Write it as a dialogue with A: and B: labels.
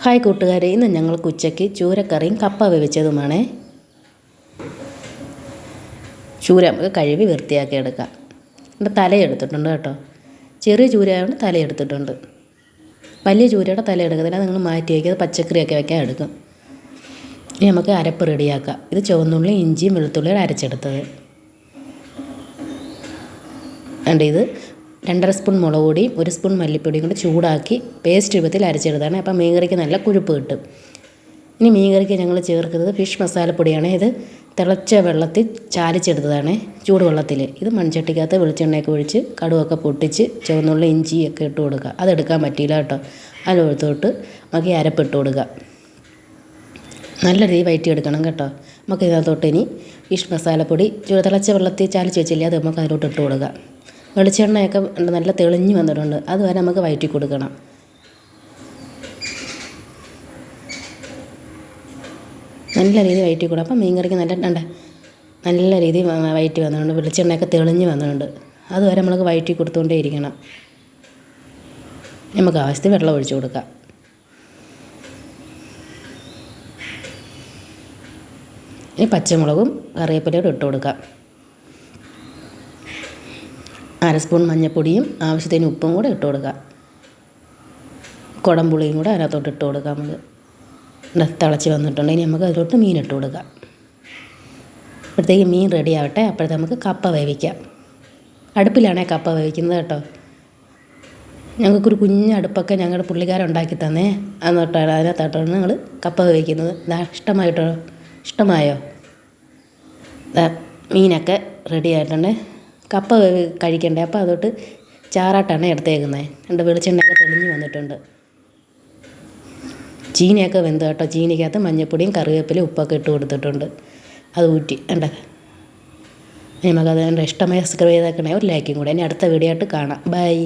A: Hi കൂട്ടുകാരെ, ഇന്ന് ഞങ്ങൾക്ക് ഉച്ചയ്ക്ക് ചൂരക്കറിയും കപ്പ വേവിച്ചതുമാണേ. ചൂര നമുക്ക് കഴുകി വൃത്തിയാക്കി എടുക്കാം. എൻ്റെ തലയെടുത്തിട്ടുണ്ട് കേട്ടോ. ചെറിയ ചൂരയായതുകൊണ്ട് തലയെടുത്തിട്ടുണ്ട്. വലിയ ചൂരയുടെ തല എടുക്കത്തില്ല, നിങ്ങൾ മാറ്റി വയ്ക്കുക. അത് പച്ചക്കറിയൊക്കെ വയ്ക്കാൻ എടുക്കും. ഇനി നമുക്ക് അരപ്പ് റെഡിയാക്കാം. ഇത് ചുവന്നുള്ളി, ഇഞ്ചിയും വെളുത്തുള്ളിയും അരച്ചെടുത്തത്. ഇത് 2.5 സ്പൂൺ മുളക് പൊടിയും 1 സ്പൂൺ മല്ലിപ്പൊടിയും കൊണ്ട് ചൂടാക്കി പേസ്റ്റ് രൂപത്തിൽ അരച്ചെടുത്താണ്. അപ്പം മീൻകറിക്ക് നല്ല കുഴുപ്പ് കിട്ടും. ഇനി മീൻകറിക്ക് ഞങ്ങൾ ചേർക്കുന്നത് ഫിഷ് മസാലപ്പൊടിയാണ്. ഇത് തിളച്ച വെള്ളത്തിൽ ചാലിച്ചെടുത്തതാണ്, ചൂടുവെള്ളത്തിൽ. ഇത് മൺചട്ടിക്കകത്ത് വെളിച്ചെണ്ണയൊക്കെ ഒഴിച്ച് കടുവൊക്കെ പൊട്ടിച്ച് ചുവന്നുള്ള ഇഞ്ചിയൊക്കെ ഇട്ട് കൊടുക്കുക. അതെടുക്കാൻ പറ്റിയില്ല കേട്ടോ. അതിലൊഴുത്തോട്ട് നമുക്ക് ഈ അരപ്പിട്ട് കൊടുക്കുക. നല്ല രീതിയിൽ വഴറ്റിയെടുക്കണം കേട്ടോ. നമുക്ക് ഇതിനകത്തോട്ട് ഇനി ഫിഷ് മസാലപ്പൊടി തിളച്ച വെള്ളത്തിൽ ചാലിച്ച് വെച്ചില്ലേ, അത് നമുക്ക് അതിലോട്ട് ഇട്ട് കൊടുക്കുക. വെളിച്ചെണ്ണയൊക്കെ നല്ല തെളിഞ്ഞ് വന്നിട്ടുണ്ട്. അതുവരെ നമുക്ക് വഴറ്റി കൊടുക്കണം. നല്ല രീതിയിൽ വഴറ്റി കൊടുക്കണം. അപ്പം മീൻകറിക്ക് നല്ല രീതിയിൽ വഴറ്റി വന്നിട്ടുണ്ട്. വെളിച്ചെണ്ണയൊക്കെ തെളിഞ്ഞ് വന്നിട്ടുണ്ട്. അതുവരെ നമുക്ക് വഴറ്റി കൊടുത്തുകൊണ്ടേ ഇരിക്കണം. നമുക്ക് ആവശ്യത്തിന് വെള്ളം ഒഴിച്ച് കൊടുക്കാം. ഇനി പച്ചമുളകും കറിവേപ്പിലയും ഇട്ട് കൊടുക്കാം. 1/2 സ്പൂൺ മഞ്ഞൾപ്പൊടിയും ആവശ്യത്തിന് ഉപ്പും കൂടെ ഇട്ട് കൊടുക്കാം. കുടംപുളിയും കൂടെ അതിനകത്തോട്ട് ഇട്ട് കൊടുക്കാം. നമുക്ക് തിളച്ച് വന്നിട്ടുണ്ട്. ഇനി നമുക്ക് അതിലോട്ട് മീൻ ഇട്ട് കൊടുക്കാം. അപ്പോഴത്തേക്ക് മീൻ റെഡി ആവട്ടെ. അപ്പോഴത്തേക്ക് നമുക്ക് കപ്പ വേവിക്കാം. അടുപ്പിലാണേ കപ്പ വേവിക്കുന്നത് കേട്ടോ. ഞങ്ങൾക്കൊരു കുഞ്ഞ് അടുപ്പൊക്കെ ഞങ്ങളുടെ പുള്ളിക്കാരൻ ഉണ്ടാക്കി തന്നേ. അതിനകത്തോട്ടാണ് ഞങ്ങൾ കപ്പ വേവിക്കുന്നത്. ഇഷ്ടമായോ? മീനൊക്കെ റെഡി ആയിട്ടുണ്ട്. കപ്പ കഴിക്കണ്ടേ, അപ്പോൾ അതോട്ട് ചാറാട്ടാണ് എടുത്തേക്കുന്നത്. എൻ്റെ വെളിച്ചെണ്ണയൊക്കെ തെളിഞ്ഞ് വന്നിട്ടുണ്ട്. ചീനിയൊക്കെ വെന്ത് കേട്ടോ. ചീനിക്കകത്ത് മഞ്ഞൾപ്പൊടിയും കറിവേപ്പിലയും ഉപ്പൊക്കെ ഇട്ട് കൊടുത്തിട്ടുണ്ട്. അത് ഊറ്റി നമുക്കത് എൻ്റെ ഇഷ്ടമായ സബ്സ്ക്രൈബ് ചെയ്തേക്കണേ. ഒരു ലൈക്കും കൂടെ. ഇനി അടുത്ത വീഡിയോ ആയിട്ട് കാണാം. ബൈ.